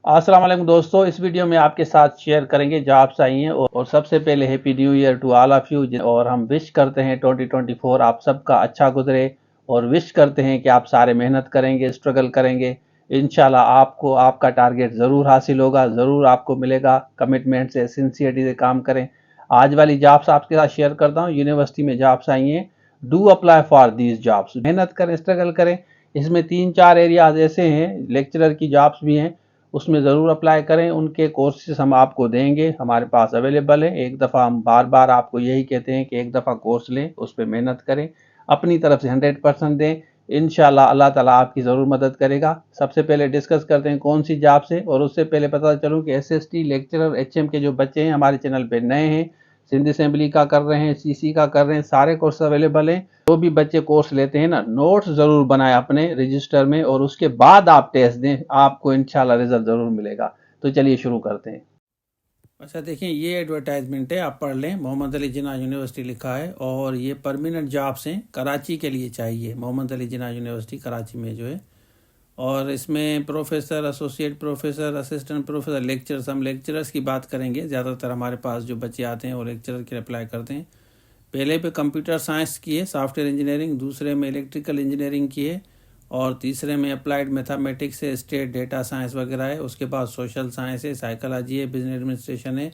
अस्सलाम वालेकुम दोस्तों, इस वीडियो में आपके साथ शेयर करेंगे जॉब्स आई हैं और सबसे पहले happy new year to all of you. और हम विश करते हैं 2024 आप सबका अच्छा गुजरे और विश करते हैं कि आप सारे मेहनत करेंगे, स्ट्रगल करेंगे। इंशाल्लाह आपको आपका टारगेट ज़रूर हासिल होगा, ज़रूर आपको मिलेगा। कमिटमेंट से, सिंसियरिटी से काम करें। आज वाली जॉब्स आपके साथ शेयर करता हूँ। यूनिवर्सिटी में जॉब्स आई हैं, do apply for these jobs. मेहनत करें, स्ट्रगल करें। इसमें 3-4 एरियाज ऐसे हैं, लेक्चरर की जॉब्स भी हैं, उसमें ज़रूर अप्लाई करें। उनके कोर्सेज हम आपको देंगे, हमारे पास अवेलेबल है। एक दफ़ा हम बार बार आपको यही कहते हैं कि एक दफ़ा कोर्स लें, उस पर मेहनत करें, अपनी तरफ से 100% दें। इंशाल्लाह अल्लाह ताला आपकी ज़रूर मदद करेगा। सबसे पहले डिस्कस करते हैं कौन सी जॉब से, और उससे पहले पता चलूँ कि एसएसटी लेक्चरर एचएम के जो बच्चे हैं हमारे चैनल पे नए हैं, सिंध असेंबली का कर रहे हैं, सीसी का कर रहे हैं, सारे कोर्स अवेलेबल हैं। जो भी बच्चे कोर्स लेते हैं ना, नोट्स ज़रूर बनाएं अपने रजिस्टर में और उसके बाद आप टेस्ट दें, आपको इंशाल्लाह रिजल्ट ज़रूर मिलेगा। तो चलिए शुरू करते हैं। अच्छा देखिए, ये एडवर्टाइजमेंट है, आप पढ़ लें। मोहम्मद अली जिन्ना यूनिवर्सिटी लिखा है और ये परमानेंट जॉब्स हैं, कराची के लिए चाहिए। मोहम्मद अली जिन्ना यूनिवर्सिटी कराची में जो है, और इसमें professor, associate professor, assistant professor, lecturers, हम लेक्चरर्स की बात करेंगे। ज़्यादातर हमारे पास जो बच्चे आते हैं वो लेक्चरर के लिए अप्लाई करते हैं। पहले पे कंप्यूटर साइंस की है, सॉफ्टवेयर इंजीनियरिंग, दूसरे में इलेक्ट्रिकल इंजीनियरिंग की है, और तीसरे में अप्लाइड मैथमेटिक्स है, स्टेट डेटा साइंस वगैरह है। उसके बाद सोशल साइंस है, साइकोलॉजी है, बिजनेस एडमिनिस्ट्रेशन है,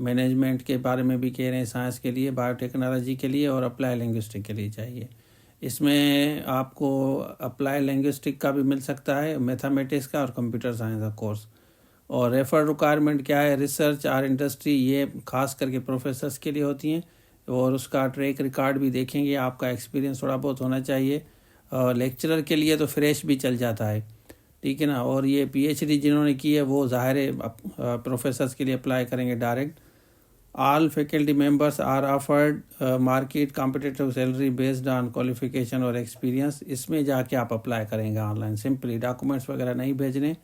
मैनेजमेंट के बारे में भी कह रहे हैं साइंस के लिए, बायोटेक्नोलॉजी के लिए, और अप्लाई लिंग्विस्टिक के लिए चाहिए। इसमें आपको अप्लाई लिंग्विस्टिक का भी मिल सकता है, मैथमेटिक्स का और कंप्यूटर साइंस का कोर्स। और रेफर रिक्वायरमेंट क्या है, रिसर्च और इंडस्ट्री, ये खास करके प्रोफेसर्स के लिए होती हैं। और उसका ट्रैक रिकॉर्ड भी देखेंगे, आपका एक्सपीरियंस थोड़ा बहुत होना चाहिए। लेक्चरर के लिए तो फ्रेश भी चल जाता है, ठीक है ना। और ये पीएचडी जिन्होंने की है वो ज़ाहिर है प्रोफेसर्स के लिए अप्लाई करेंगे direct. All faculty members are offered market competitive salary based on qualification और एक्सपीरियंस। इसमें जाके आप अप्लाई करेंगे ऑनलाइन, सिंपली डॉक्यूमेंट्स वगैरह नहीं भेजने।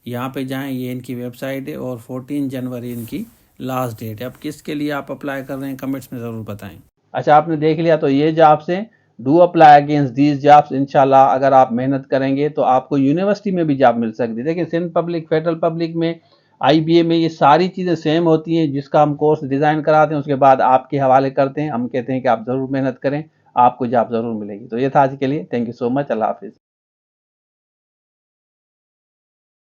यहाँ पे जाएं, ये इनकी वेबसाइट है, और 14 जनवरी इनकी लास्ट डेट है। अब किसके लिए आप अप्लाई कर रहे हैं, कमेंट्स में ज़रूर बताएं। अच्छा, आपने देख लिया तो ये जॉब्स हैं, do apply against these jobs. इंशाल्लाह अगर आप मेहनत करेंगे तो आपको यूनिवर्सिटी में भी जॉब मिल सकती है। देखिए, सिंध पब्लिक, फेडरल पब्लिक में, आईबीए में ये सारी चीज़ें सेम होती हैं। जिसका हम कोर्स डिज़ाइन कराते हैं उसके बाद आपके हवाले करते हैं। हम कहते हैं कि आप ज़रूर मेहनत करें, आपको जॉब ज़रूर मिलेगी। तो ये था आज के लिए। Thank you so much. अल्लाह हाफिज़।